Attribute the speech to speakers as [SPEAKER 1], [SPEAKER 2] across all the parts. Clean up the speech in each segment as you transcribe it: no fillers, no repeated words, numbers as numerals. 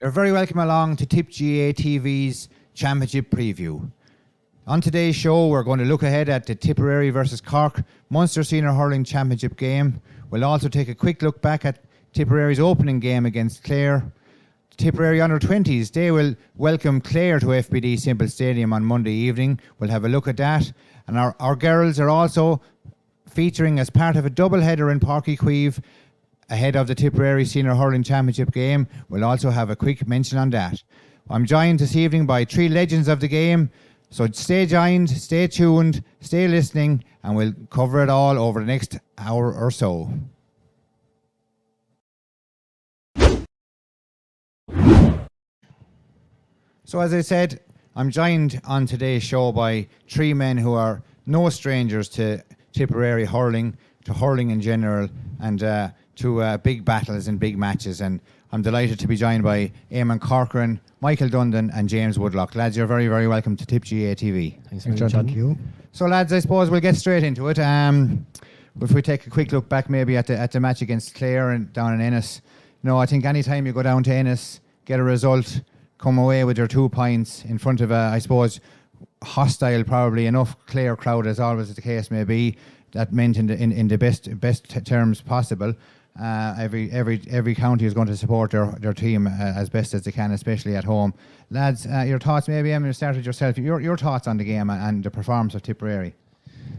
[SPEAKER 1] You're very welcome along to Tipp GAA TV's Championship Preview. On today's show, we're going to look ahead at the Tipperary versus Cork Munster Senior Hurling Championship game. We'll also take a quick look back at Tipperary's opening game against Clare. The Tipperary Under-20s, they will welcome Clare to FBD Simple Stadium on Monday evening. We'll have a look at that. And our girls are also featuring as part of a double-header in Páirc Uí Chaoimh ahead of the Tipperary Senior Hurling Championship game. We'll also have a quick mention on that. I'm joined this evening by three legends of the game, so stay joined, stay tuned, stay listening, and we'll cover it all over the next hour or so. So as I said, I'm joined on today's show by three men who are no strangers to Tipperary hurling, to hurling in general, and to big battles and big matches. And I'm delighted to be joined by Eamon Corcoran, Michael Dundon and James Woodlock. Lads, you're very, very welcome to Tipp GAA TV.
[SPEAKER 2] Thanks very much. Thank you.
[SPEAKER 1] So lads, I suppose we'll get straight into it. If we take a quick look back maybe at the match against Clare and down in Ennis. I think any time you go down to Ennis, get a result, come away with your 2 points in front of I suppose, hostile probably enough Clare crowd, as always the case may be, that meant in the best terms possible. Every county is going to support their team as best as they can, especially at home. Lads, your thoughts maybe, Emma, start with yourself. Your thoughts on the game and the performance of Tipperary.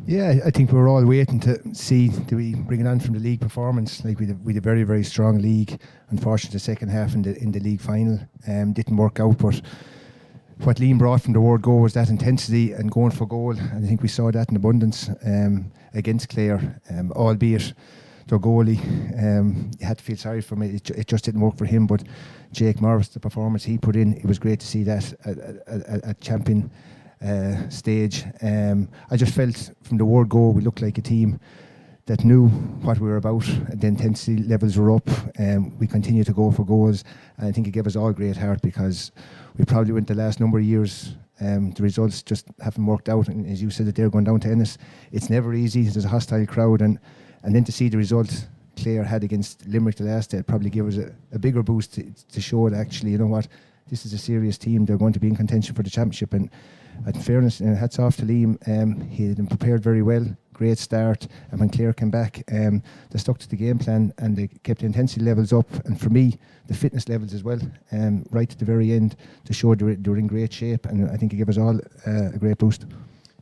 [SPEAKER 2] Yeah, I think we're all waiting to see, do we bring it on from the league performance? Like we had a very, very strong league. Unfortunately, the second half in the league final didn't work out, but what Liam brought from the word go was that intensity and going for goal. And I think we saw that in abundance against Clare, albeit their goalie, you had to feel sorry for me. It just didn't work for him. But Jake Morris, the performance he put in, it was great to see that at champion stage. I just felt from the word go, we looked like a team that knew what we were about. The intensity levels were up. We continued to go for goals. And I think it gave us all great heart because we probably went the last number of years. The results just haven't worked out. And as you said, that they're going down to Ennis. It's never easy. There's a hostile crowd. And then to see the result Clare had against Limerick the last day, probably gave us a bigger boost to show that actually, you know what, this is a serious team. They're going to be in contention for the championship. And in fairness, hats off to Liam. He had been prepared very well. Great start. And when Clare came back, they stuck to the game plan and they kept the intensity levels up. And for me, the fitness levels as well, right to the very end, to show they were in great shape. And I think it gave us all a great boost.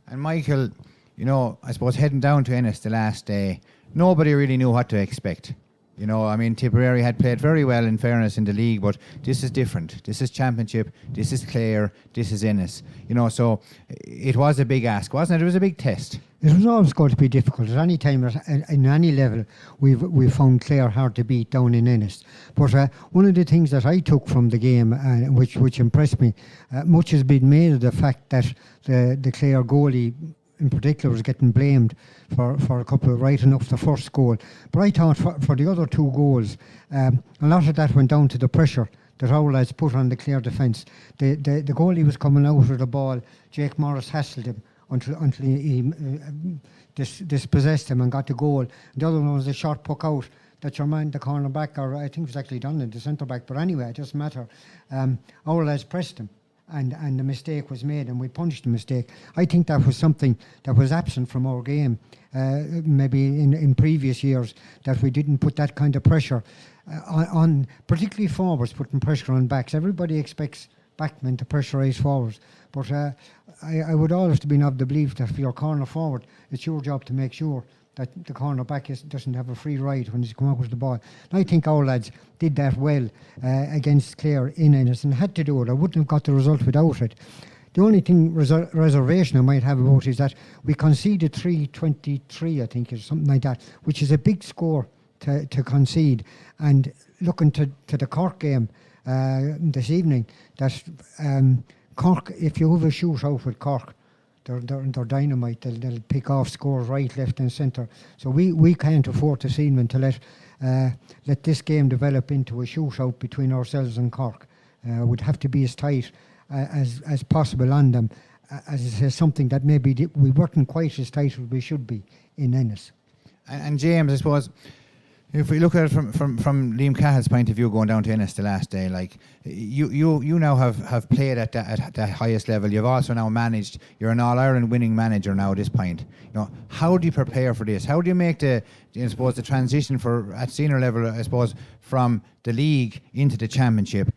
[SPEAKER 1] And Michael, I suppose heading down to Ennis the last day, nobody really knew what to expect. Tipperary had played very well in fairness in the league, but this is different. This is Championship, this is Clare, this is Ennis. So it was a big ask, wasn't it? It was a big test.
[SPEAKER 3] It was always going to be difficult. At any time, in any level, we've found Clare hard to beat down in Ennis. But one of the things that I took from the game, which impressed me, much has been made of the fact that the Clare goalie in particular was getting blamed for a couple of right enough the first goal. But I thought for the other two goals, a lot of that went down to the pressure that our lads put on the Clare defence. The goalie was coming out with the ball. Jake Morris hassled him until he dispossessed him and got the goal. The other one was a short puck out that your man, the corner back, or I think it was actually done in the centre back, but anyway, it doesn't matter. Our lads pressed him. And the mistake was made, and we punished the mistake. I think that was something that was absent from our game, maybe in previous years, that we didn't put that kind of pressure on particularly forwards, putting pressure on backs. Everybody expects backmen to pressurise forwards, but I would always have been of the belief that for your corner forward, it's your job to make sure that the corner back doesn't have a free ride when he's come out with the ball. And I think our lads did that well against Clare in Ennis and had to do it. I wouldn't have got the result without it. The only thing reservation I might have about is that we conceded 3-23, I think, or something like that, which is a big score to concede. And looking to the Cork game this evening, that Cork, if you have a shootout with Cork, they're dynamite. They'll pick off scores right, left and centre. So we can't afford to see them to let this game develop into a shootout between ourselves and Cork. Would have to be as tight as possible on them, as something that maybe we weren't quite as tight as we should be in Ennis.
[SPEAKER 1] And James, I suppose, If we look at it from Liam Cahill's point of view, going down to Ennis the last day, like you now have played at the highest level. You've also now managed. You're an All-Ireland winning manager now at this point. You know, how do you prepare for this? How do you make the transition for at senior level, I suppose, from the league into the championship,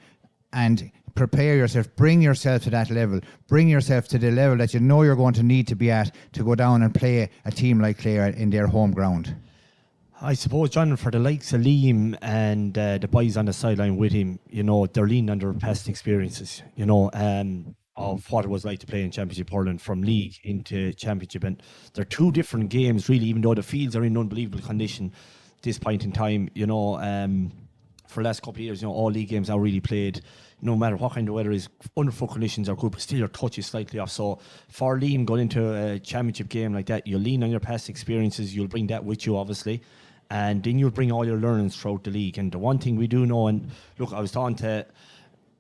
[SPEAKER 1] and prepare yourself, bring yourself to that level, bring yourself to the level that you know you're going to need to be at to go down and play a team like Clare in their home ground?
[SPEAKER 4] I suppose, John, for the likes of Liam and the boys on the sideline with him, you know, they're leaning on their past experiences, you know, of what it was like to play in Championship hurling from league into Championship. And they're two different games, really, even though the fields are in unbelievable condition at this point in time, you know. For the last couple of years, you know, all league games are really played, no matter what kind of weather is, underfoot conditions are good, but still your touch is slightly off. So for Liam going into a Championship game like that, you'll lean on your past experiences, you'll bring that with you, obviously. And then you'll bring all your learnings throughout the league. And the one thing we do know, and look, I was talking to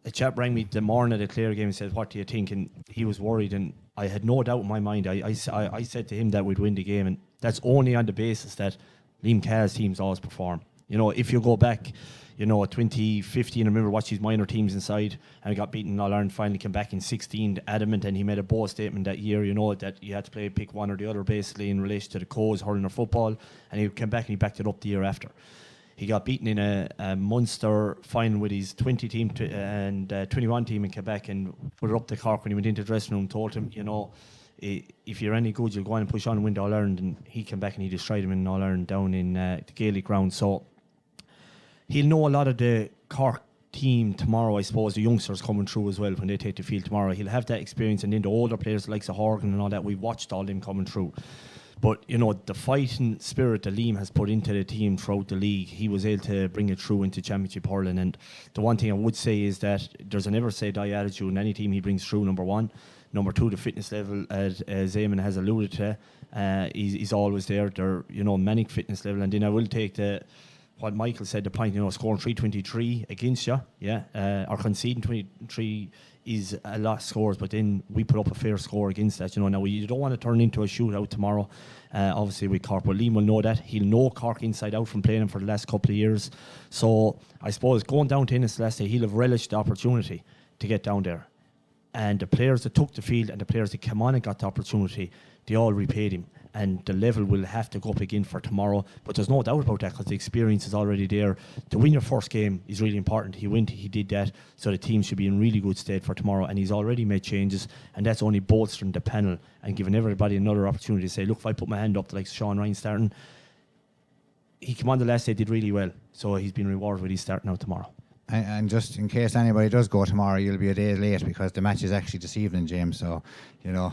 [SPEAKER 4] a chap rang me the morning of the Clare game and said, what do you think? And he was worried, and I had no doubt in my mind. I said to him that we'd win the game, and that's only on the basis that Liam Cahill's teams always perform. You know, if you go back, you know, 2015, I remember watching his minor teams inside, and he got beaten in All-Ireland, finally came back in 16, adamant, and he made a bold statement that year, you know, that you had to pick one or the other, basically, in relation to the cause, hurling or football, and he came back and he backed it up the year after. He got beaten in a Munster final with his 20 team and 21 team in Quebec, and put it up to Cork when he went into the dressing room, told him, you know, if you're any good, you'll go on and push on and win the All-Ireland, and he came back and he destroyed him in All-Ireland down in the Gaelic ground. So he'll know a lot of the Cork team tomorrow, I suppose, the youngsters coming through as well when they take the field tomorrow. He'll have that experience, and then the older players like Horgan and all that, we've watched all them coming through. But, you know, the fighting spirit that Liam has put into the team throughout the league, he was able to bring it through into Championship hurling. And the one thing I would say is that there's a never say die attitude in any team he brings through, number one. Number two, the fitness level, as Eamon has alluded to, he's always there. They're, you know, manic fitness level. And then I will take what Michael said, the point, you know, scoring 323 against you, or conceding 23 is a lot of scores, but then we put up a fair score against that. You know, now you don't want to turn into a shootout tomorrow, obviously with Cork, but Liam will know that. He'll know Cork inside out from playing him for the last couple of years. So I suppose going down to Ennis last day, he'll have relished the opportunity to get down there. And the players that took the field and the players that came on and got the opportunity, they all repaid him. And the level will have to go up again for tomorrow. But there's no doubt about that, because the experience is already there. To win your first game is really important. He did that, so the team should be in really good state for tomorrow. And he's already made changes, and that's only bolstering the panel and giving everybody another opportunity to say, look, if I put my hand up, like Sean Ryan starting, he came on the last day, did really well. So he's been rewarded with his start now tomorrow.
[SPEAKER 1] And just in case anybody does go tomorrow, you'll be a day late, because the match is actually this evening, James. So, you know.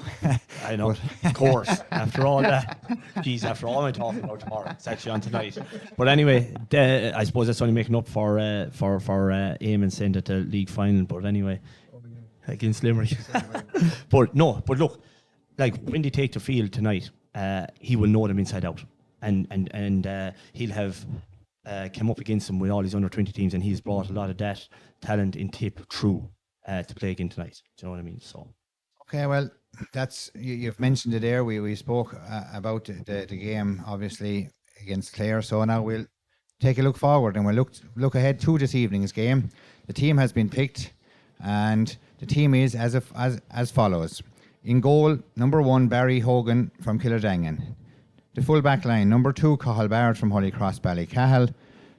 [SPEAKER 4] I know, of course. After all that, after all I'm talking about tomorrow, it's actually on tonight. But anyway, I suppose that's only making up for Eamon saying that the league final. But anyway, against Limerick. But look, like when they take the field tonight, he will know them inside out, and he'll have. Came up against him with all his under 20 teams, and he's brought a lot of that talent in Tipp through to play again tonight. Do you know what I mean? So,
[SPEAKER 1] okay, well, that's you've mentioned it there. We spoke about the game, obviously, against Clare. So now we'll take a look forward, and we'll look ahead to this evening's game. The team has been picked, and the team is as follows: in goal, number 1, Barry Hogan from Killardangan. The full back line, number 2, Cathal Bard from Holy Cross Ballycahill.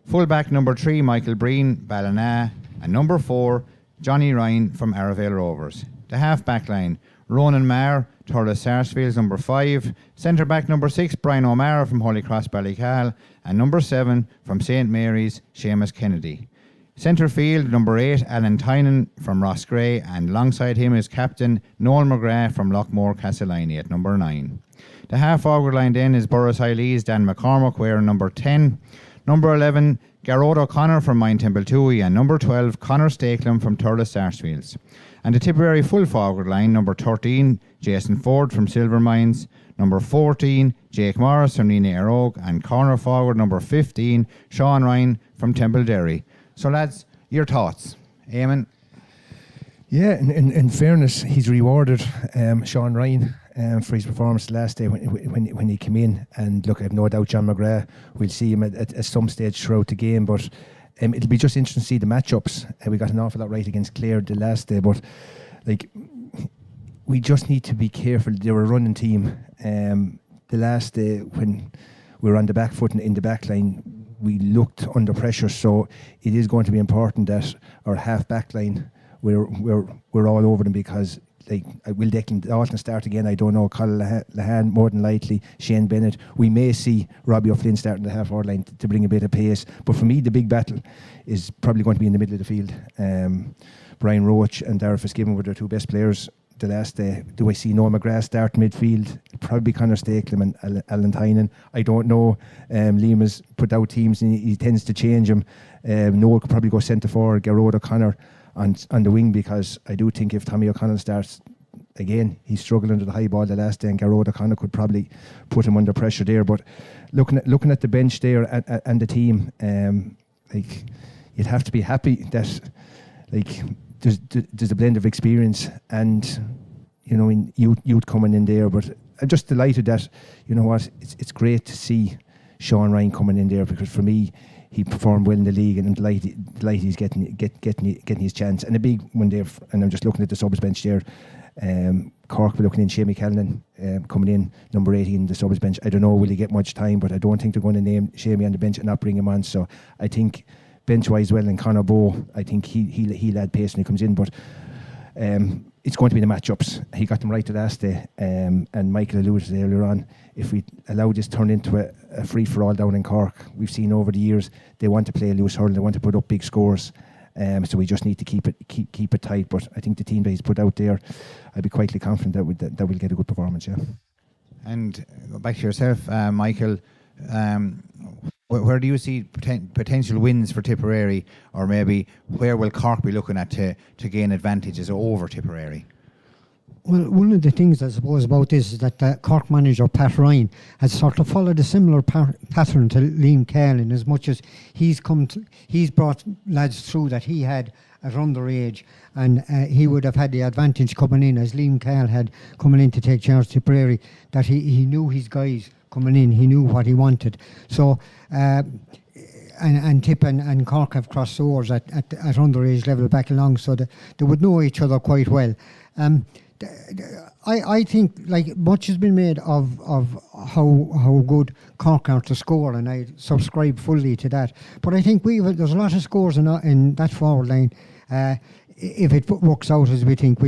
[SPEAKER 1] Full back number 3, Michael Breen, Ballina. And number 4, Johnny Ryan from Arravale Rovers. The half back line, Ronan Marr, Thurles Sarsfields, number 5. Centre back number 6, Brian O'Mara from Holy Cross Ballycahill. And number 7, from St Mary's, Seamus Kennedy. Centre field, number 8, Alan Tynan from Rossgray. And alongside him is captain Noel McGrath from Lockmore Castleiney at number 9. The half-forward line then is Boris Hiley's Dan McCormack wearing number 10. Number 11, Garrod O'Connor from Mine Templetooey. And number 12, Conor Stakelum from Thurles Sarsfields. And the Tipperary full-forward line, number 13, Jason Ford from Silver Mines. Number 14, Jake Morris from Nina Erogue. And corner forward, number 15, Sean Ryan from Templederry. So, lads, your thoughts? Eamon?
[SPEAKER 2] Yeah, in fairness, he's rewarded Sean Ryan for his performance last day when he came in. And look, I have no doubt John McGrath, we'll see him at some stage throughout the game, but it'll be just interesting to see the matchups. We got an awful lot right against Clare the last day, but like, we just need to be careful. They were a running team. The last day when we were on the back foot and in the back line, we looked under pressure, so it is going to be important that our half back line, we're all over them, because like, will Declan Dalton start again? I don't know. Colin Lahan more than likely. Shane Bennett. We may see Robbie O'Flynn starting the half forward line to bring a bit of pace. But for me, the big battle is probably going to be in the middle of the field. Brian Roach and Darragh Fitzgibbon were their two best players the last day. Do I see Noah McGrath start midfield? Probably Conor Stakelum and Alan Tynan. I don't know. Liam has put out teams and he tends to change them. Noah could probably go centre forward. Garrod O'Connor on the wing, because I do think if Tommy O'Connell starts again, he struggled under the high ball the last day, and Garrod O'Connor could probably put him under pressure there. But looking at the bench there and the team, like, you'd have to be happy that like there's a blend of experience and, you know, in youth coming in there. But I'm just delighted that, you know what, it's great to see Sean Ryan coming in there, because for me, he performed well in the league, and I'm delighted he's getting his chance. And a big one there, and I'm just looking at the subs bench there. Cork will looking in Shamie Callanan coming in, number 18, the subs bench. I don't know, will he get much time, but I don't think they're going to name Shamie on the bench and not bring him on. So I think bench-wise, well, and Conor Bowe, I think he'll add pace when he comes in. But it's going to be the matchups. He got them right the last day, and Michael alluded to it earlier on. If we allow this turn into a free-for-all down in Cork, we've seen over the years they want to play loose hurl, they want to put up big scores. So we just need to keep it tight. But I think the team that he's put out there, I'd be quietly confident that we'll get a good performance. Yeah.
[SPEAKER 1] And go back to yourself, Michael. Where do you see potential wins for Tipperary, or maybe where will Cork be looking at to gain advantages over Tipperary?
[SPEAKER 3] Well, one of the things I suppose about this is that the Cork manager, Pat Ryan, has sort of followed a similar pattern to Liam Cahill, in as much as he's brought lads through that he had at underage, and he would have had the advantage coming in, as Liam Cahill had coming in to take charge of Tipperary, that he knew his guys coming in, he knew what he wanted. So and Tip and Cork have crossed swords at underage level back along, so they would know each other quite well. I think, like, much has been made of how good Cork are to score, and I subscribe fully to that. But I think there's a lot of scores in that forward line. If it works out as we think,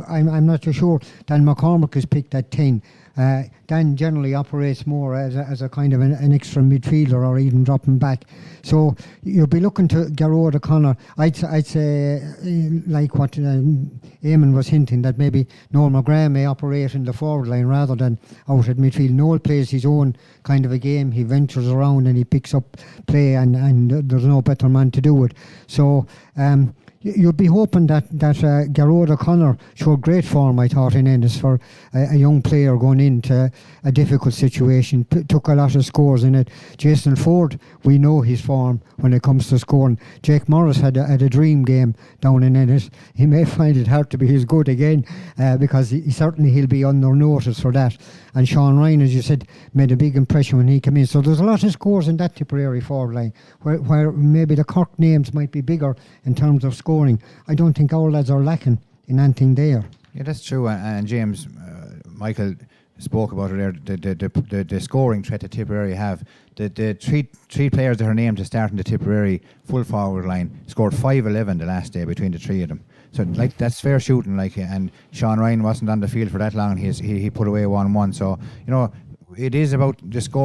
[SPEAKER 3] I'm not too sure. Dan McCormick is picked at 10. Dan generally operates more as a kind of an extra midfielder, or even dropping back. So you'll be looking to Garrod O'Connor. I'd say, like what Eamon was hinting, that maybe Noel McGrath may operate in the forward line rather than out at midfield. Noel plays his own kind of a game. He ventures around and he picks up play, and there's no better man to do it. So you'd be hoping that Garrod O'Connor showed great form, I thought, in Ennis, for a young player going into a difficult situation. Took a lot of scores in it. Jason Ford, we know his form when it comes to scoring. Jake Morris had a dream game down in Ennis. He may find it hard to be as good again, because he'll be under notice for that. And Sean Ryan, as you said, made a big impression when he came in. So there's a lot of scores in that Tipperary forward line, where maybe the Cork names might be bigger in terms of scoring. I don't think our lads are lacking in anything there.
[SPEAKER 1] Yeah, that's true. And James, Michael spoke about it there. The scoring threat that Tipperary have. The three players that are named to start in the Tipperary full forward line scored 5-11 the last day between the three of them. So like, that's fair shooting. Like, and Sean Ryan wasn't on the field for that long. He put away 1-1. So, you know, it is about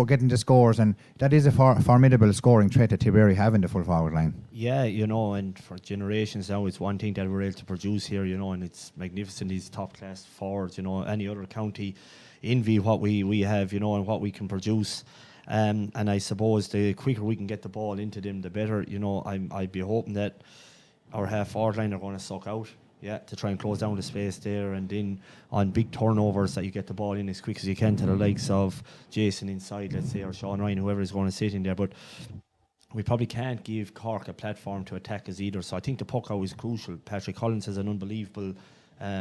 [SPEAKER 1] getting the scores, and that is a formidable scoring threat that Tipperary have in the full forward line.
[SPEAKER 4] Yeah, you know, and for generations now, it's one thing that we're able to produce here, you know, and it's magnificent. These top class forwards, you know, any other county envy what we have, you know, and what we can produce. And I suppose the quicker we can get the ball into them, the better. You know, I'd be hoping that our half forward line are going to suck out. Yeah, to try and close down the space there, and then on big turnovers that you get the ball in as quick as you can to the likes of Jason inside, let's say, or Sean Ryan, whoever is going to sit in there. But we probably can't give Cork a platform to attack us either. So I think the puck out is crucial. Patrick Collins has an unbelievable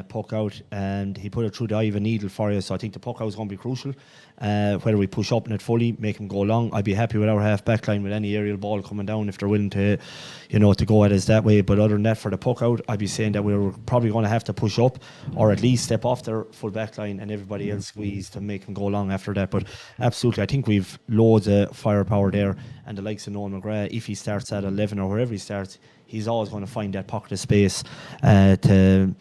[SPEAKER 4] puck out, and he put it through the eye of a needle for you. So I think the puck out is going to be crucial. Whether we push up in it fully, make him go long, I'd be happy with our half back line with any aerial ball coming down if they're willing to, to go at us that way. But other than that, for the puck out, I'd be saying that we're probably going to have to push up, or at least step off their full back line, and everybody else squeeze to make him go long after that. But absolutely, I think we've loads of firepower there, and the likes of Noel McGrath, if he starts at 11 or wherever he starts, he's always going to find that pocket of space to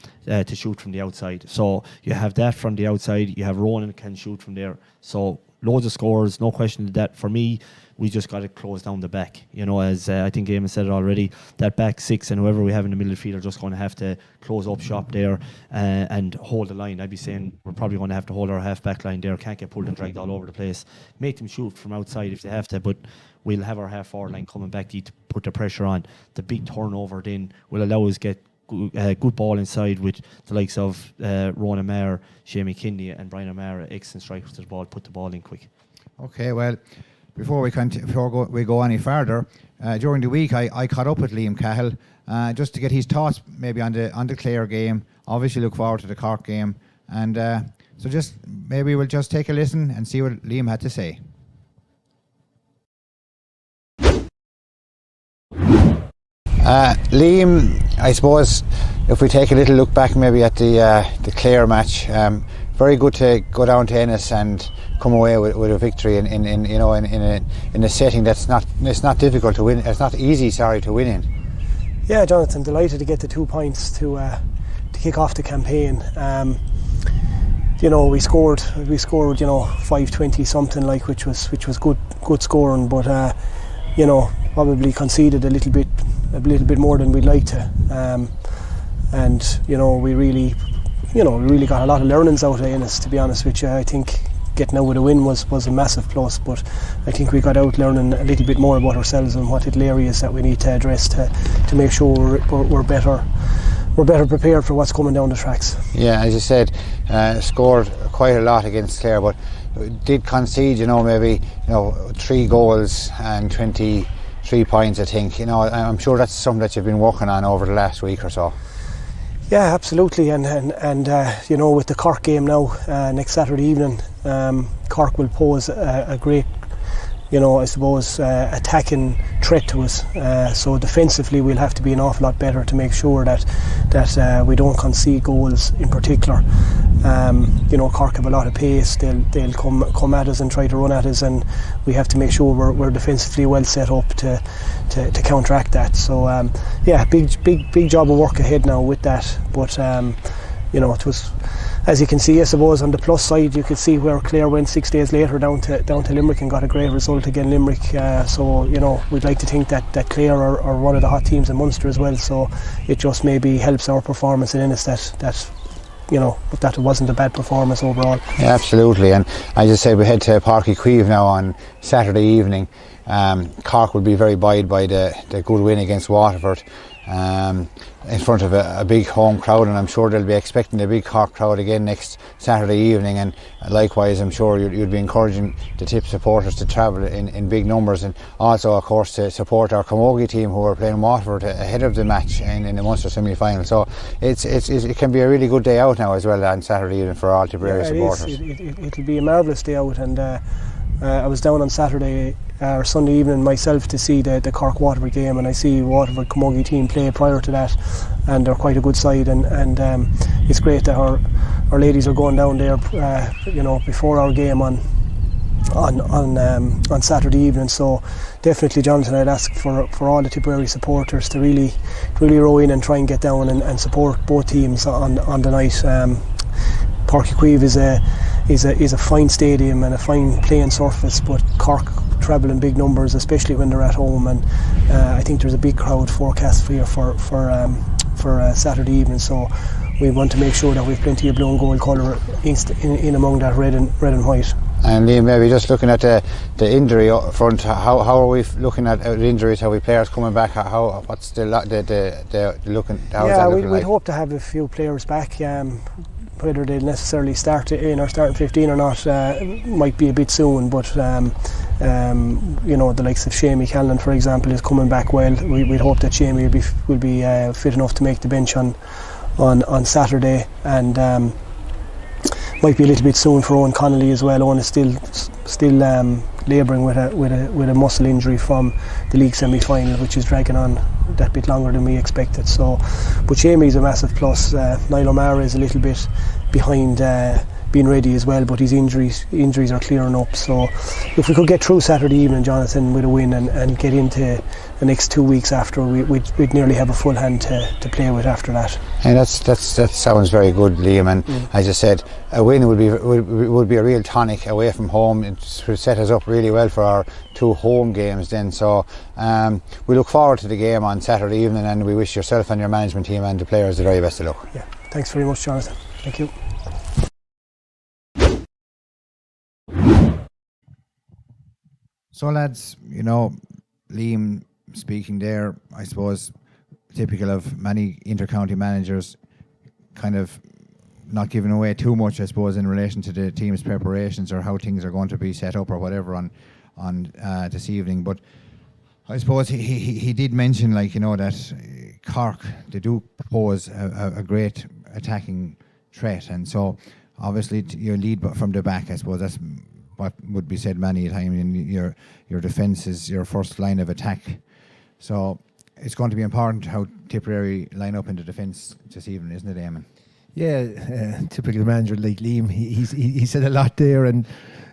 [SPEAKER 4] shoot from the outside. So you have that from the outside. You have Ronan can shoot from there. So loads of scores, no question of that. For me, we just got to close down the back. As I think Eamon said it already, that back six and whoever we have in the middle of the field are just going to have to close up shop there and hold the line. I'd be saying we're probably going to have to hold our half back line there. Can't get pulled and dragged all over the place. Make them shoot from outside if they have to, but we'll have our half forward line coming back to put the pressure on. The big turnover then will allow us get good ball inside with the likes of Ronan Maher, Shamie Kennedy and Brian O'Mara, excellent strikers to the ball, put the ball in quick.
[SPEAKER 1] Okay, well, before we go any further, during the week I caught up with Liam Cahill just to get his thoughts maybe on the Clare game. Obviously look forward to the Cork game, and so just maybe we'll just take a listen and see what Liam had to say. Liam, I suppose if we take a little look back maybe at the Clare match, very good to go down to Ennis and come away with a victory in a setting it's not difficult to win. It's not easy, to win in.
[SPEAKER 5] Yeah, Jonathan, delighted to get the 2 points to kick off the campaign. We scored 5-20 something which was good scoring, but probably conceded a little bit more than we'd like to, and we really got a lot of learnings out of Ennis, to be honest with you. I think getting out with a win was a massive plus, but I think we got out learning a little bit more about ourselves and what little areas that we need to address to make sure we're better prepared for what's coming down the tracks. Yeah,
[SPEAKER 1] as you said, scored quite a lot against Clare, but did concede maybe 3 goals and 23 points, I think. I'm sure that's something that you've been working on over the last week or so.
[SPEAKER 5] Yeah, absolutely, and with the Cork game now next Saturday evening, Cork will pose a great, I suppose, attacking threat to us. So defensively, we'll have to be an awful lot better to make sure that we don't concede goals in particular. Cork have a lot of pace. They'll come at us and try to run at us, and we have to make sure we're defensively well set up to counteract that. So big job of work ahead now with that. But it was, as you can see, I suppose on the plus side, you could see where Clare went 6 days later down to Limerick and got a great result against Limerick. So we'd like to think that Clare are one of the hot teams in Munster as well. So it just maybe helps our performance in Ennis that it wasn't a bad performance overall.
[SPEAKER 1] Yeah, absolutely. And as I said, we head to Páirc Uí Chaoimh now on Saturday evening. Cork will be very buoyed by the good win against Waterford in front of a big home crowd, and I'm sure they'll be expecting a big Cork crowd again next Saturday evening. And likewise, I'm sure you'd be encouraging the Tipp supporters to travel in big numbers, and also of course to support our Camogie team who are playing Waterford ahead of the match in the Munster semi-final. So it can be a really good day out now as well on Saturday evening for all Tipperary supporters.
[SPEAKER 5] It'll be a marvellous day out, and I was down on Saturday or Sunday evening myself to see the Cork Waterford game, and I see Waterford Camogie team play prior to that, and they're quite a good side, and it's great that our ladies are going down there before our game on Saturday evening. So definitely, Jonathan, I'd ask for all the Tipperary supporters to really row in and try and get down and support both teams on the night. Páirc Uí Chaoimh is a fine stadium and a fine playing surface, but Cork travel in big numbers, especially when they're at home, and I think there's a big crowd forecast for Saturday evening. So we want to make sure that we've plenty of blue and gold colour in among that red and white.
[SPEAKER 1] And Liam, maybe just looking at the injury up front, how are we looking at the injuries? How are we players coming back? What's the looking?
[SPEAKER 5] We'd hope to have a few players back. Whether they'll necessarily start in our starting 15 or not might be a bit soon, but the likes of Shamie Callan, for example, is coming back well. We'd hope that Shamie will be fit enough to make the bench on on Saturday, and might be a little bit soon for Owen Connolly as well. Owen is still labouring with a muscle injury from the league semi-final, which is dragging on that bit longer than we expected. So, but Jamie's a massive plus. Niall O'Mara is a little bit behind being ready as well, but his injuries are clearing up. So if we could get through Saturday evening, Jonathan, with a win and get into the next 2 weeks after, we'd nearly have a full hand to play with after that.
[SPEAKER 1] And that sounds very good, Liam. And as I said, a win would be a real tonic away from home. It would set us up really well for our 2 home games then. So we look forward to the game on Saturday evening, and we wish yourself and your management team and the players the very best of luck.
[SPEAKER 5] Yeah, thanks very much, Jonathan. Thank you.
[SPEAKER 1] So lads, Liam speaking there, I suppose typical of many inter-county managers, kind of not giving away too much, I suppose, in relation to the team's preparations or how things are going to be set up or whatever on this evening. But I suppose he did mention, that Cork, they do pose a great attacking threat, and so obviously you lead from the back. I suppose that's what would be said many a time. And your defence is your first line of attack, so it's going to be important how Tipperary line up in the defence this evening, isn't it, Eamon?
[SPEAKER 2] Yeah, typical manager like Liam. He said a lot there and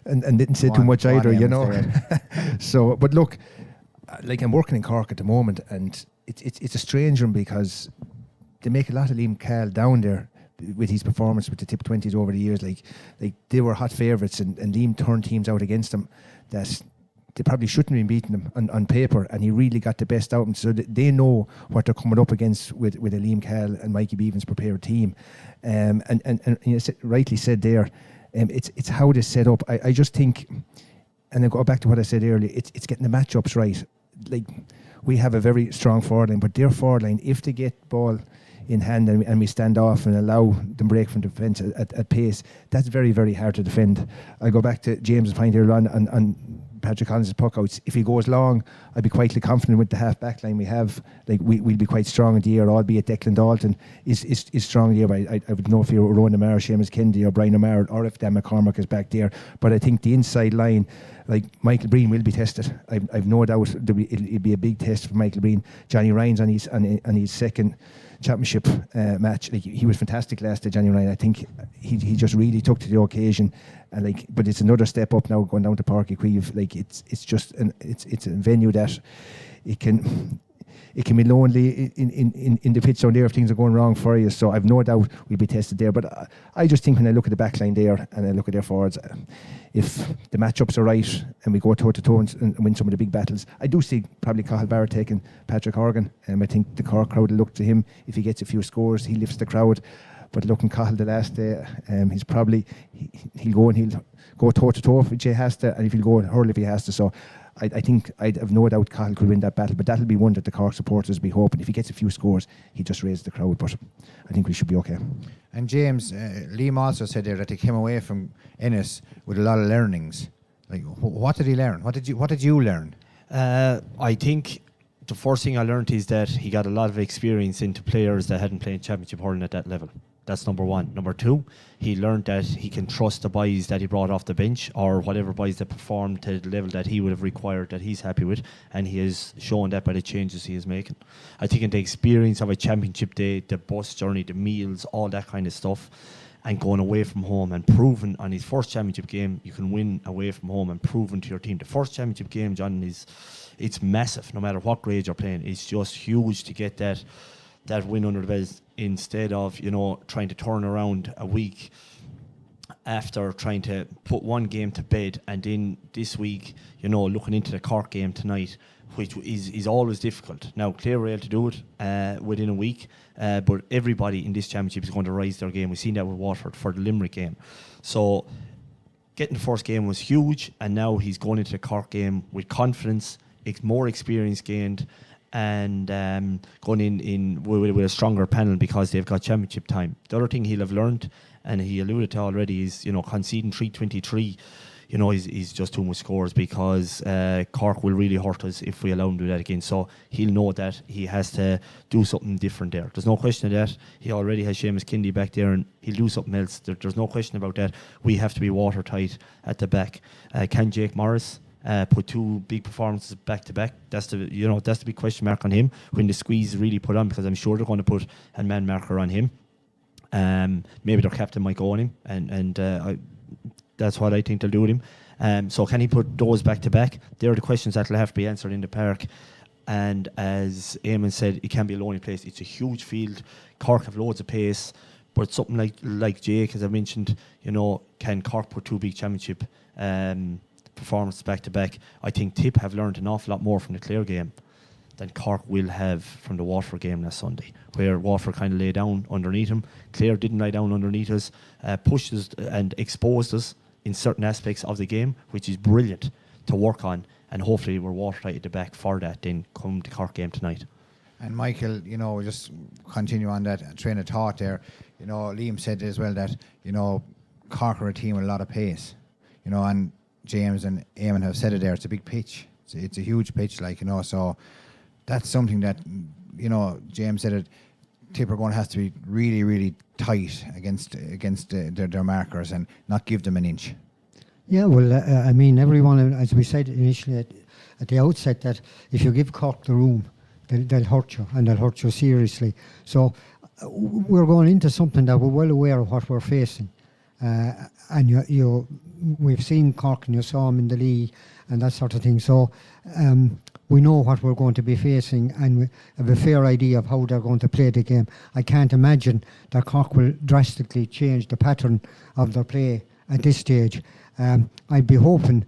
[SPEAKER 2] didn't say too much either, So, but look, I'm working in Cork at the moment, and it's a strange one because they make a lot of Liam Cahill down there with his performance with the Tip 20s over the years. Like they were hot favourites, and Liam turned teams out against them that they probably shouldn't have been beating them on paper, and he really got the best out of them. So they know what they're coming up against with a Liam Cahill and Mikey Beavan's prepared team. And you rightly said there, it's how they set up. I just think, and I go back to what I said earlier, it's getting the matchups right. Like, we have a very strong forward line, but their forward line, if they get ball in hand and we stand off and allow them break from defence at pace, that's very, very hard to defend. I go back to James' point here on Patrick Collins' puck outs. If he goes long, I'd be quietly confident with the half back line we have. We'll be quite strong in the air, albeit Declan Dalton is strong in the air. I would know if you're Rowan O'Mara, Seamus Kennedy or Brian O'Mara, or if Dan McCormack is back there. But I think the inside line, Michael Breen will be tested. I've no doubt it'll be a big test for Michael Breen. Johnny Ryan's on his second championship match. He was fantastic last day, Johnny Ryan. I think he just really took to the occasion, and but it's another step up now going down to Páirc Uí Chaoimh. It's just it's a venue that it can be lonely in the pitch down there if things are going wrong for you. So I've no doubt we'll be tested there. But I just think when I look at the back line there and I look at their forwards, if the matchups are right and we go toe-to-toe and win some of the big battles, I do see probably Cathal Barrett taking Patrick Horgan. I think the Cork crowd will look to him. If he gets a few scores, he lifts the crowd. But looking Cathal the last day, he'll go toe-to-toe if Jay has to, and if he'll go and hurl if he has to. So I think I'd have no doubt Cathal could win that battle, but that'll be one that the Cork supporters will be hoping. If he gets a few scores, he just raises the crowd, but I think we should be okay. And James, Liam also said there that he came away from Ennis with a lot of learnings. What did he learn? What did you learn?
[SPEAKER 4] I think the first thing I learned is that he got a lot of experience into players that hadn't played championship hurling at that level. That's number one. Number two, he learned that he can trust the boys that he brought off the bench, or whatever boys that performed to the level that he would have required, that he's happy with, and he has shown that by the changes he is making. I think in the experience of a championship day, the bus journey, the meals, all that kind of stuff, and going away from home and proving on his first championship game, you can win away from home and proving to your team. The first championship game, John, it's massive, no matter what grade you're playing. It's just huge to get that win under the belt, instead of trying to turn around a week after trying to put one game to bed, and then this week looking into the Cork game tonight, which is always difficult. Now Clare were able to do it within a week, but everybody in this championship is going to raise their game. We've seen that with Waterford for the Limerick game. So getting the first game was huge, and now he's going into the Cork game with confidence, more experience gained, and going in with a stronger panel because they've got championship time. The other thing he'll have learned, and he alluded to already, is conceding 323. he's just too much scores, because Cork will really hurt us if we allow him to do that again. So he'll know that he has to do something different there. There's no question of that. He already has Seamus Kindy back there, and he'll do something else. There's no question about that. We have to be watertight at the back. Can Jake Morris put 2 big performances back to back? That's the big question mark on him when the squeeze is really put on, because I'm sure they're going to put a man marker on him. Maybe their captain might go on him, and that's what I think they'll do with him. So can he put those back to back? They're the questions that will have to be answered in the park. And as Eamon said, it can be a lonely place. It's a huge field. Cork have loads of pace, but something like Jake, as I mentioned, can Cork put 2 big championship performances back to back? I think Tipp have learned an awful lot more from the Clare game than Cork will have from the Waterford game last Sunday, where Waterford kind of lay down underneath them. Clare didn't lie down underneath us, pushed us and exposed us in certain aspects of the game, which is brilliant to work on, and hopefully we're watertight at the back for that then come the Cork game tonight.
[SPEAKER 1] And Michael, just continue on that train of thought there. Liam said as well that, Cork are a team with a lot of pace, and James and Eamon have said it there. It's a big pitch. It's a huge pitch, so that's something that, James said it, Tipp are going to have to be really, really tight against their markers and not give them an inch.
[SPEAKER 3] Yeah, well, everyone, as we said initially at the outset, that if you give Cork the room, they'll hurt you, and they'll hurt you seriously. So we're going into something that we're well aware of what we're facing. And we've seen Cork, and you saw them in the league and that sort of thing. So we know what we're going to be facing, and we have a fair idea of how they're going to play the game. I can't imagine that Cork will drastically change the pattern of their play at this stage. I'd be hoping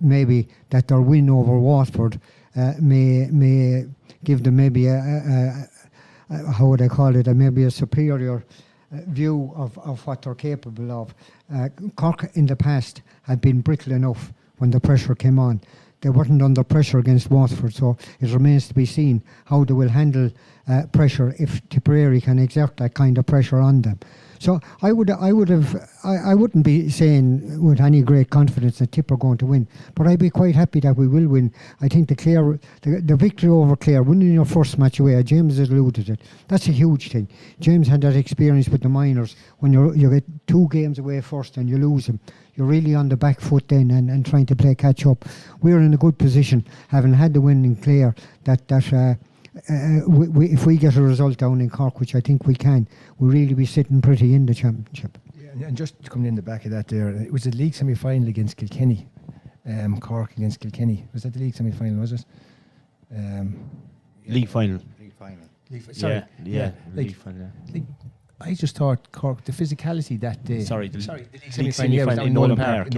[SPEAKER 3] maybe that their win over Watford may give them maybe how would I call it, maybe a superior view of what they're capable of. Cork in the past had been brittle enough when the pressure came on. They weren't under pressure against Watford, so it remains to be seen how they will handle pressure if Tipperary can exert that kind of pressure on them. So I wouldn't be saying with any great confidence that Tipp are going to win, but I'd be quite happy that we will win. I think the victory over Clare, winning your first match away, James has alluded to it, that's a huge thing. James had that experience with the minors when you get 2 games away first and you lose them. You're really on the back foot then and trying to play catch up. We're in a good position, having had the win in Clare, that if we get a result down in Cork, which I think we can, we'll really be sitting pretty in the championship.
[SPEAKER 2] Yeah, and just coming in the back of that there, it was the league semi-final against Kilkenny, Cork against Kilkenny. Was that the league semi-final, was it?
[SPEAKER 4] League final.
[SPEAKER 2] Sorry.
[SPEAKER 4] Yeah. League final.
[SPEAKER 2] I just thought Cork, the physicality that day.
[SPEAKER 4] The
[SPEAKER 2] league
[SPEAKER 4] semi-final in Nolan Park.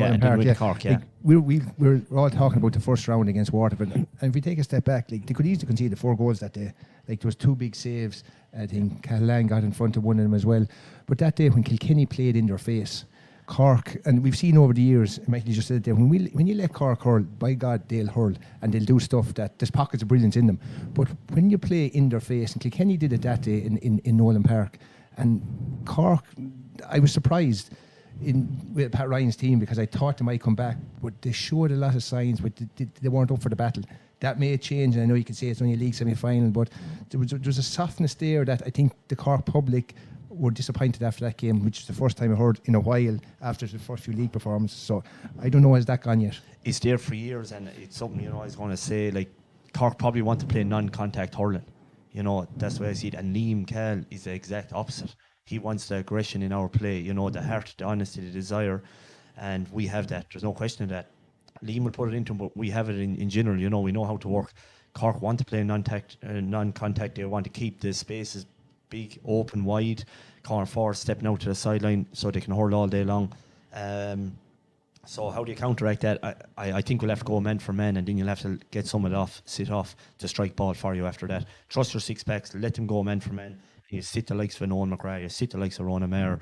[SPEAKER 4] Cork, yeah.
[SPEAKER 2] We're all talking about the first round against Waterford, and if we take a step back, they could easily concede the 4 goals that day. There was 2 big saves. I think Callahan got in front of one of them as well. But that day when Kilkenny played in their face, Cork, and we've seen over the years, Michael just said it there, when you let Cork hurl, by God, they'll hurl and they'll do stuff that there's pockets of brilliance in them. But when you play in their face, and Kilkenny did it that day in Nolan Park, and Cork, I was surprised with Pat Ryan's team, because I thought they might come back, but they showed a lot of signs, but they weren't up for the battle. That may change, and I know you can say it's only a league semi-final, but there was a softness there that I think the Cork public were disappointed after that game, which is the first time I heard in a while after the first few league performances. So I don't know, has that gone yet?
[SPEAKER 4] It's there for years, and it's something, I was going to say, Cork probably want to play non-contact hurling. That's the way I see it. And Liam Cahill is the exact opposite. He wants the aggression in our play, the heart, the honesty, the desire, and we have that. There's no question of that. Liam will put it into him, but we have it in general. We know how to work. Cork want to play non-contact. They want to keep the spaces big, open, wide. Corner forward stepping out to the sideline so they can hurl all day long. So how do you counteract that? I think we'll have to go man for man, and then you'll have to get someone sit off to strike ball for you after that. Trust your 6 backs, let them go man for man. You sit the likes of Owen McGrath, you sit the likes of Ronan Mayer,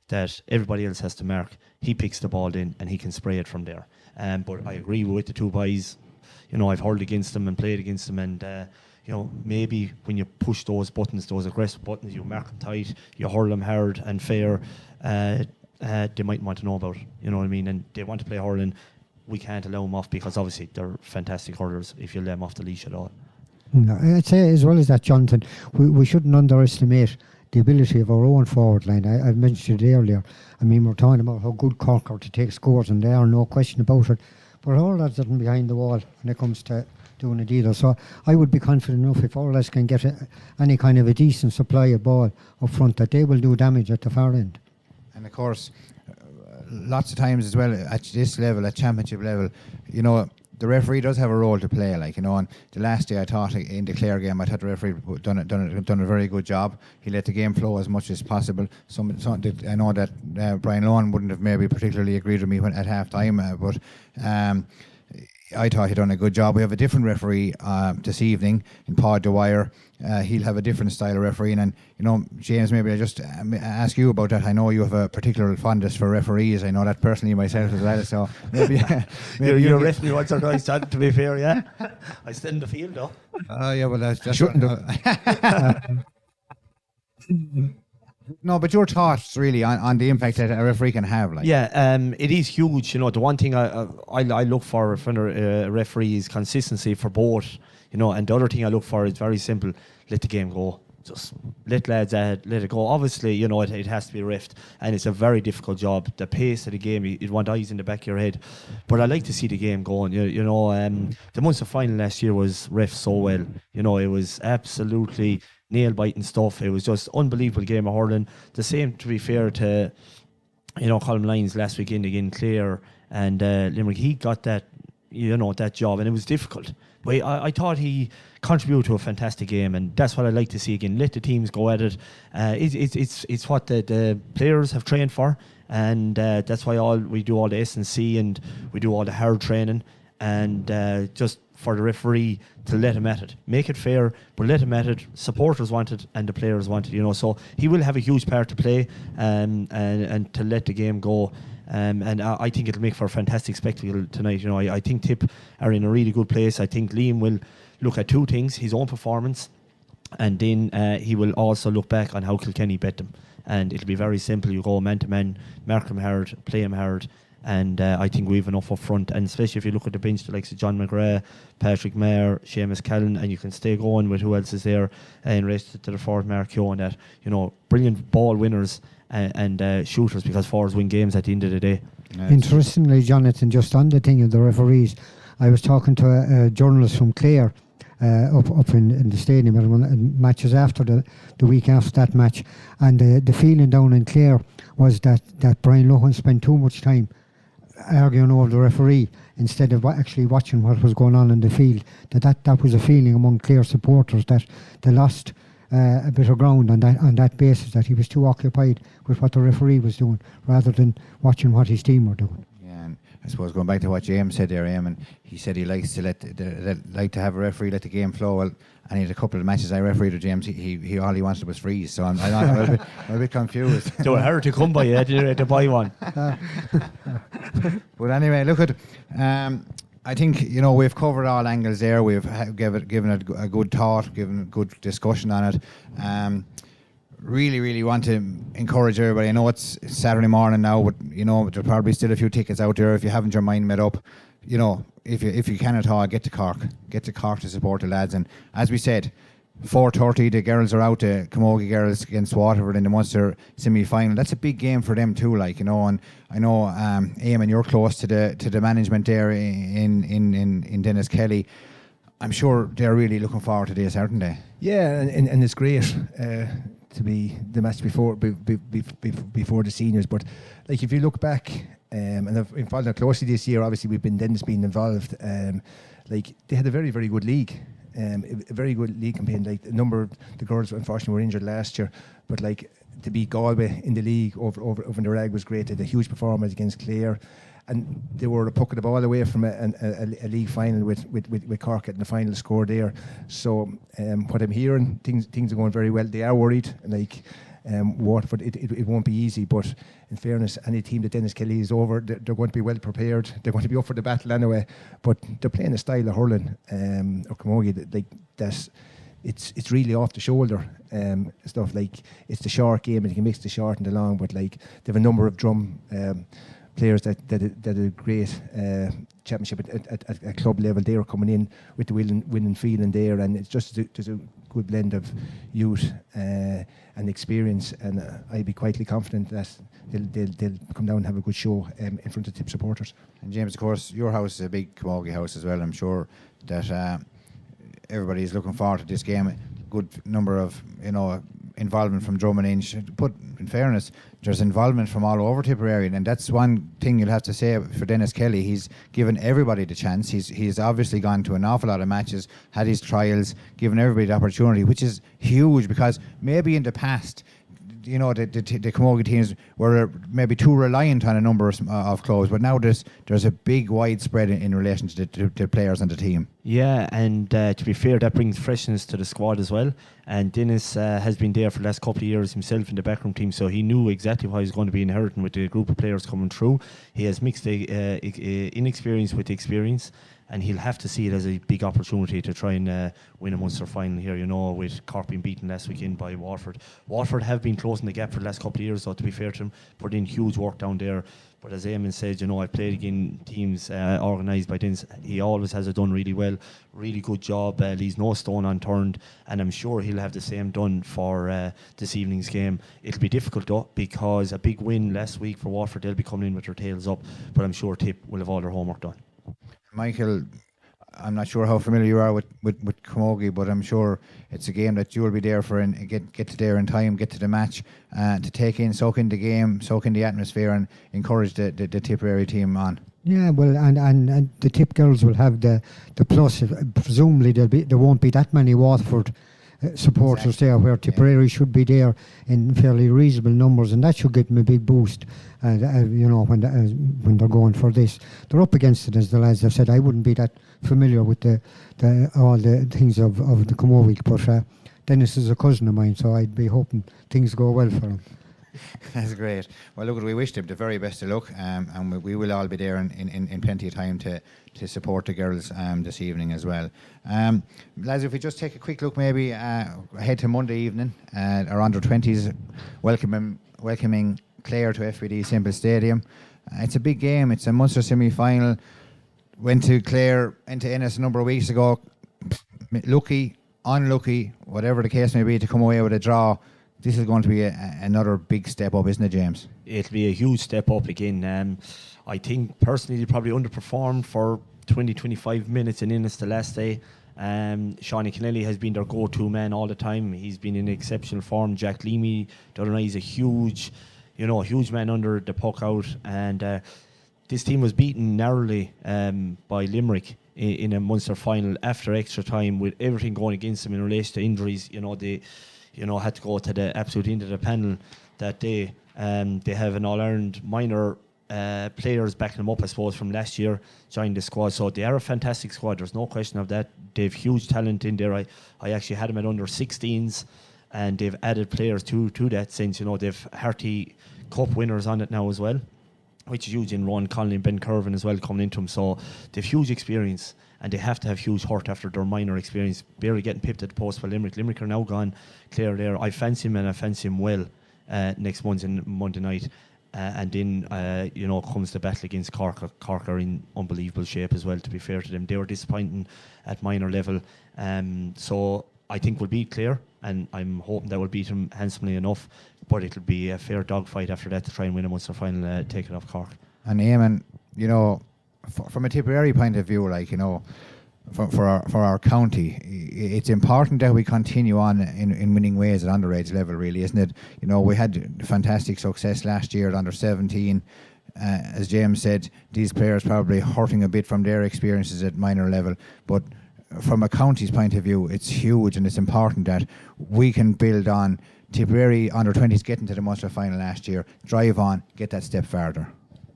[SPEAKER 4] that everybody else has to mark. He picks the ball in and he can spray it from there. But I agree with the 2 boys. I've hurled against them and played against them, and maybe when you push those buttons, those aggressive buttons, you mark them tight, you hurl them hard and fair. they might want to know about it, you know what I mean, and they want to play hurling. We can't allow them off because obviously they're fantastic hurlers if you let them off the leash at all.
[SPEAKER 3] No, I'd say as well as that, Jonathan, we shouldn't underestimate the ability of our own forward line. I've mentioned it earlier. I mean, we're talking about how good Cork are to take scores, and they are, no question about it. But all that's sitting behind the wall when it comes to doing a deal. So I would be confident enough if all else can get any kind of a decent supply of ball up front, that they will do damage at the far end.
[SPEAKER 1] And of course, lots of times as well at this level, at championship level, you know, the referee does have a role to play, like, you know. And the last day I thought in the Clare game, I thought the referee done a very good job. He let the game flow as much as possible. I know that Brian Lohan wouldn't have maybe particularly agreed with me at half time, but I thought he'd done a good job. We have a different referee this evening in Paul Dwyer. He'll have a different style of refereeing, and you know, James, maybe I just ask you about that. I know you have a particular fondness for referees. I know that personally myself as well. So maybe,
[SPEAKER 4] you're referee once or twice, to be fair, yeah. I stand in the field though.
[SPEAKER 1] Oh yeah, well that's
[SPEAKER 2] shouldn't
[SPEAKER 1] No, but your thoughts really on the impact that a referee can have, like.
[SPEAKER 4] Yeah, it is huge. You know, the one thing I look for from a referee is consistency for both. You know, and the other thing I look for is very simple: let the game go. Just let lads let it go. Obviously, you know, it has to be reffed, and it's a very difficult job. The pace of the game, you'd want eyes in the back of your head. But I like to see the game going. You know, the Munster final last year was reffed so well. You know, it was absolutely nail-biting stuff. It was just unbelievable game of hurling. The same, to be fair to, you know, Colm Lyons last weekend again, Clare and Limerick. He got that, you know, that job, and it was difficult. But I thought he contributed to a fantastic game, and that's what I like to see again. Let the teams go at it. It's what the players have trained for, and that's why we do all the S&C and we do all the hard training, and just for the referee to let him at it. Make it fair, but let him at it. Supporters want it and the players want it, you know. So he will have a huge part to play, and to let the game go. And I think it'll make for a fantastic spectacle tonight. You know, I think Tipp are in a really good place. I think Liam will look at two things: his own performance, and then he will also look back on how Kilkenny bet them. And it'll be very simple. You go man to man, mark him hard, play him hard. And I think we have enough up front, and especially if you look at the bench, the likes of John McGrath, Patrick Maher, Seamus Callan, and you can stay going with who else is there, and race to the forward Mark Keogh, and that, you know, brilliant ball winners and shooters, because forwards win games at the end of the day.
[SPEAKER 3] Interestingly, Jonathan, just on the thing of the referees, I was talking to a journalist from Clare up in the stadium at one of the matches after the week after that match, and the feeling down in Clare was that Brian Lohan spent too much time arguing over the referee instead of actually watching what was going on in the field. That was a feeling among Clare supporters, that they lost a bit of ground on that basis, that he was too occupied with what the referee was doing rather than watching what his team were doing.
[SPEAKER 1] Yeah, and I suppose going back to what James said there, Eamon, he said he likes to like to have a referee let the game flow. Well, and he had a couple of matches I refereed with James. He all he wanted was freeze. So I'm a bit confused.
[SPEAKER 4] So it hard to come by. You had to buy one.
[SPEAKER 1] But anyway, look at. I think, you know, we've covered all angles there. We've given it a good thought, given a good discussion on it. Really want to encourage everybody. I know it's Saturday morning now, but you know there's probably still a few tickets out there. If you haven't your mind made up, you know, if you can at all, get to Cork to support the lads. And as we said, 4:30 the girls are out, the Camogie girls against Waterford in the Munster semi-final. That's a big game for them too, like, you know. And I know Eamon, you're close to the management there in Dennis Kelly. I'm sure they're really looking forward to this, aren't they?
[SPEAKER 2] Yeah, and it's great to be the match before the seniors. But like, if you look back, and I've been following closely this year, obviously we've been Dennis being involved. Like, they had a very, very good league. A very good league campaign. Like, a number of the girls unfortunately were injured last year, but like, to beat Galway in the league over in the rag was great. They had a huge performance against Clare, and they were a puck of the ball away from a league final with Cork at the final score there. So what I'm hearing, things are going very well. They are worried, like, Waterford, it won't be easy, but in fairness, any team that Dennis Kelly is over, they're going to be well prepared. They're going to be up for the battle anyway, but they're playing a style of hurling, or Camogie, that it's really off the shoulder stuff. Like, it's the short game, and you can mix the short and the long. But like, they have a number of drum players that are great championship at club level. They are coming in with the winning feeling there, and it's just there's a good blend of youth and experience. And I'd be quietly confident that they'll come down and have a good show in front of Tipp supporters.
[SPEAKER 1] And James, of course, your house is a big Camogie house as well. I'm sure that everybody is looking forward to this game. Good number of involvement from Drum and Inch. But in fairness, there's involvement from all over Tipperary, and that's one thing you'll have to say for Dennis Kelly. He's given everybody the chance. He's obviously gone to an awful lot of matches, had his trials, given everybody the opportunity, which is huge, because maybe in the past, the Camogie teams were maybe too reliant on a number of clubs, but now there's a big widespread in relation to the players on the team.
[SPEAKER 4] Yeah, and to be fair, that brings freshness to the squad as well. And Dennis has been there for the last couple of years himself in the backroom team, so he knew exactly what he was going to be inheriting with the group of players coming through. He has mixed the inexperience with the experience, and he'll have to see it as a big opportunity to try and win a Munster final here, with Cork being beaten last weekend by Waterford. Waterford have been closing the gap for the last couple of years, so to be fair to them, put in huge work down there. But as Eamon said, I've played against teams organised by Dennis. He always has it done really well. Really good job. Leaves no stone unturned, and I'm sure he'll have the same done for this evening's game. It'll be difficult though, because a big win last week for Waterford, they'll be coming in with their tails up, but I'm sure Tipp will have all their homework done.
[SPEAKER 1] Michael, I'm not sure how familiar you are with Camogie, but I'm sure it's a game that you'll be there for and get to there in time, get to the match, to soak in the game, soak in the atmosphere, and encourage the Tipperary team on.
[SPEAKER 3] Yeah, well, and the Tipp girls will have the plus. Presumably there won't be that many Waterford supporters there, where Tipperary should be there in fairly reasonable numbers, and that should give them a big boost. When they're going for this, they're up against it, as the lads have said. I wouldn't be that familiar with all the things of the Camogie, but Dennis is a cousin of mine, so I'd be hoping things go well for him.
[SPEAKER 1] That's great. Well, look, we wish them the very best of luck, and we will all be there in plenty of time to support the girls this evening as well. Lads, if we just take a quick look maybe ahead to Monday evening, our under-20s welcoming Clare to FBD Simple Stadium. It's a big game. It's a Munster semi-final. Went to Clare, into Ennis a number of weeks ago. Lucky, unlucky, whatever the case may be, to come away with a draw. This is going to be another big step up, isn't it, James?
[SPEAKER 4] It'll be a huge step up again. I think personally they probably underperformed for 20-25 minutes in Ennis the last day. Shawnee Kennelly has been their go-to man all the time. He's been in exceptional form. Jack Leamy, the other night, is a huge man under the puck out. And this team was beaten narrowly by Limerick in a Munster final after extra time, with everything going against them in relation to injuries. They had to go to the absolute end of the panel that day. They have an All-Ireland minor players backing them up, I suppose, from last year, joined the squad. So they are a fantastic squad, there's no question of that. They've huge talent in there. I actually had them at under 16s, and they've added players to that since, they've Harty Cup winners on it now as well, which is huge, in Ron Conley and Ben Curvin as well coming into them. So they've huge experience, and they have to have huge hurt after their minor experience, barely getting pipped at the post by Limerick. Limerick are now gone. Clare there. I fancy him, and I fancy him well next Monday night. And then, comes the battle against Cork. Cork are in unbelievable shape as well, to be fair to them. They were disappointing at minor level. So I think we'll beat Clare, and I'm hoping that we'll beat them handsomely enough. But it'll be a fair dogfight after that to try and win a Munster final, taking off Cork.
[SPEAKER 1] And Eamon, from a Tipperary point of view, for our county, it's important that we continue on in winning ways at underage level, really, isn't it? We had fantastic success last year at under 17. As James said, these players probably hurting a bit from their experiences at minor level, but from a county's point of view, it's huge, and it's important that we can build on. Tipperary under 20s getting to the Munster final last year, drive on, get that step further.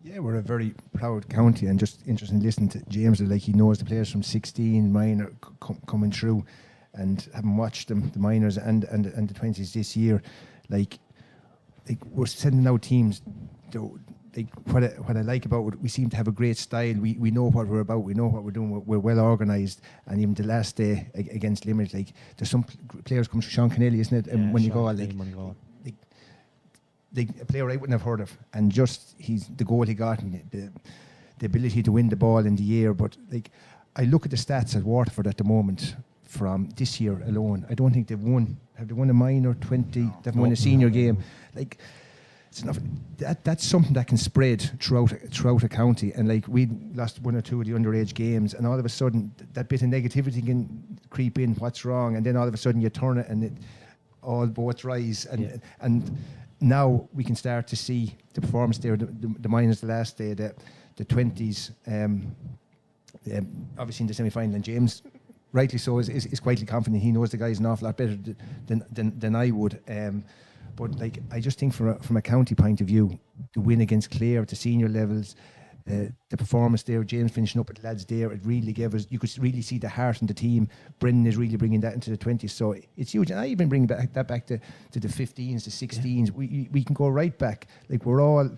[SPEAKER 2] Yeah, we're a very proud county, and just interesting listening to James, he knows the players from 16 minor coming through, and having watched them, the minors and the 20s this year, we're sending out teams. like what I like about it, we seem to have a great style. We know what we're about. We know what we're doing. We're well organised. And even the last day against Limerick, like there's some players come from Sean Kennelly, isn't it? And when you go like a player I wouldn't have heard of, and just he's the goal he got and the ability to win the ball in the air. But like I look at the stats at Waterford at the moment from this year alone. I don't think they've won. Have they won a minor 20? They've won a senior game. Like. It's enough. That's something that can spread throughout a county, and like we lost 1 or 2 of the underage games, and all of a sudden that bit of negativity can creep in. What's wrong? And then all of a sudden you turn it, and all boats rise. And now we can start to see the performance there. The minors the last day, the 20s, obviously in the semi-final, and James, rightly so, is quietly confident. He knows the guys an awful lot better than I would. But like I just think from a county point of view, the win against Clare at the senior levels, the performance there, James finishing up with the lads there, it really gave us. You could really see the heart in the team. Brendan is really bringing that into the 20s, so it's huge. And I even bring that back to the 15s, the 16s. Yeah. We can go right back. Like we're all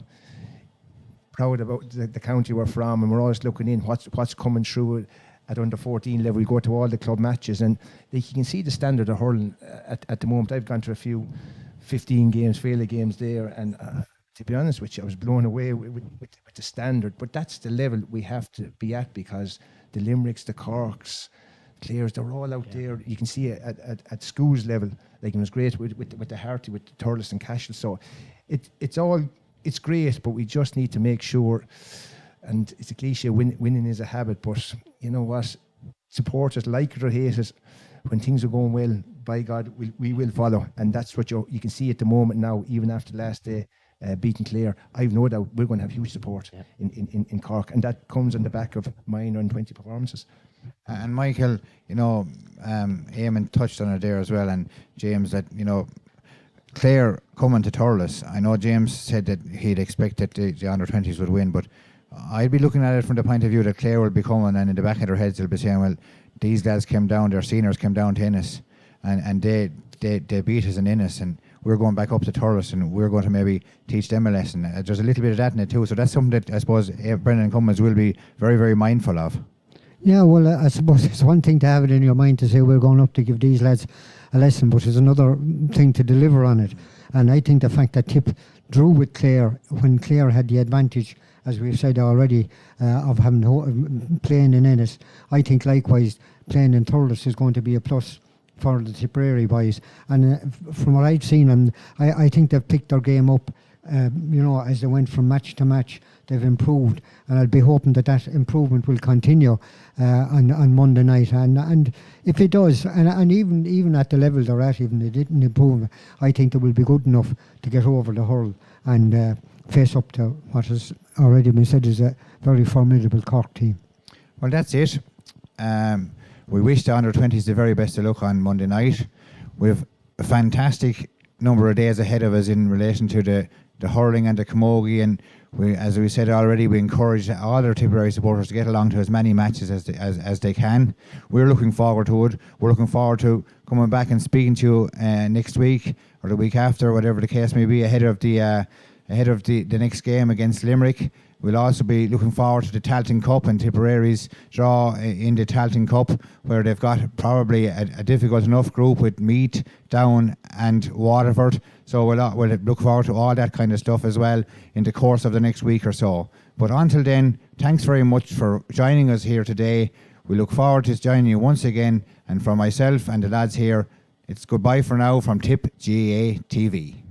[SPEAKER 2] proud about the county we're from, and we're always looking in what's coming through at under 14 level. We go to all the club matches, and like, you can see the standard of hurling at the moment. I've gone to a few 15 games, Féile games there, and to be honest with you, I was blown away with the standard. But that's the level we have to be at, because the Limericks, the Corks, Clares, they're all out there. You can see it at schools level. Like it was great with the Harty, with the Thurles and Cashel. So it's great, but we just need to make sure. And it's a cliche, winning is a habit, but you know what? Supporters, like it or hate it, when things are going well, by God, we will follow. And that's what you can see at the moment now, even after last day, beating Clare. I've no doubt we're going to have huge support in Cork, and that comes on the back of minor and 20 performances.
[SPEAKER 1] And Michael, you know, Eamon touched on it there as well, and James, that, you know, Clare coming to Thurles. I know James said that he'd expect that the under-20s would win, but I'd be looking at it from the point of view that Clare will be coming, and in the back of their heads they'll be saying, well, these lads came down, their seniors came down to Ennis, and they beat us in Ennis, and we're going back up to Thurles, and we're going to maybe teach them a lesson. There's a little bit of that in it too, so that's something that I suppose Brendan Cummins will be very, very mindful of.
[SPEAKER 3] Yeah, well, I suppose it's one thing to have it in your mind to say we're going up to give these lads a lesson, but it's another thing to deliver on it. And I think the fact that Tipp drew with Clare when Clare had the advantage, as we've said already, of having playing in Ennis, I think likewise playing in Thurles is going to be a plus for the Tipperary boys. And from what I've seen, and I think they've picked their game up, as they went from match to match. They've improved, and I'll be hoping that improvement will continue on Monday night. And if it does, and even at the level they're at, even if they didn't improve, I think they will be good enough to get over the hurl and face up to what has already been said is a very formidable Cork team.
[SPEAKER 1] Well, that's it. We wish the under-20s the very best of luck on Monday night. We've a fantastic number of days ahead of us in relation to the hurling and the Camogie, and as we said already, we encourage all our Tipperary supporters to get along to as many matches as they can. We're looking forward to it. We're looking forward to coming back and speaking to you next week or the week after, whatever the case may be, ahead of the next game against Limerick. We'll also be looking forward to the Tailteann Cup and Tipperary's draw in the Tailteann Cup, where they've got probably a difficult enough group with Meath, Down and Waterford. So we'll look forward to all that kind of stuff as well in the course of the next week or so. But until then, thanks very much for joining us here today. We look forward to joining you once again. And for myself and the lads here, it's goodbye for now from Tipp GAA TV.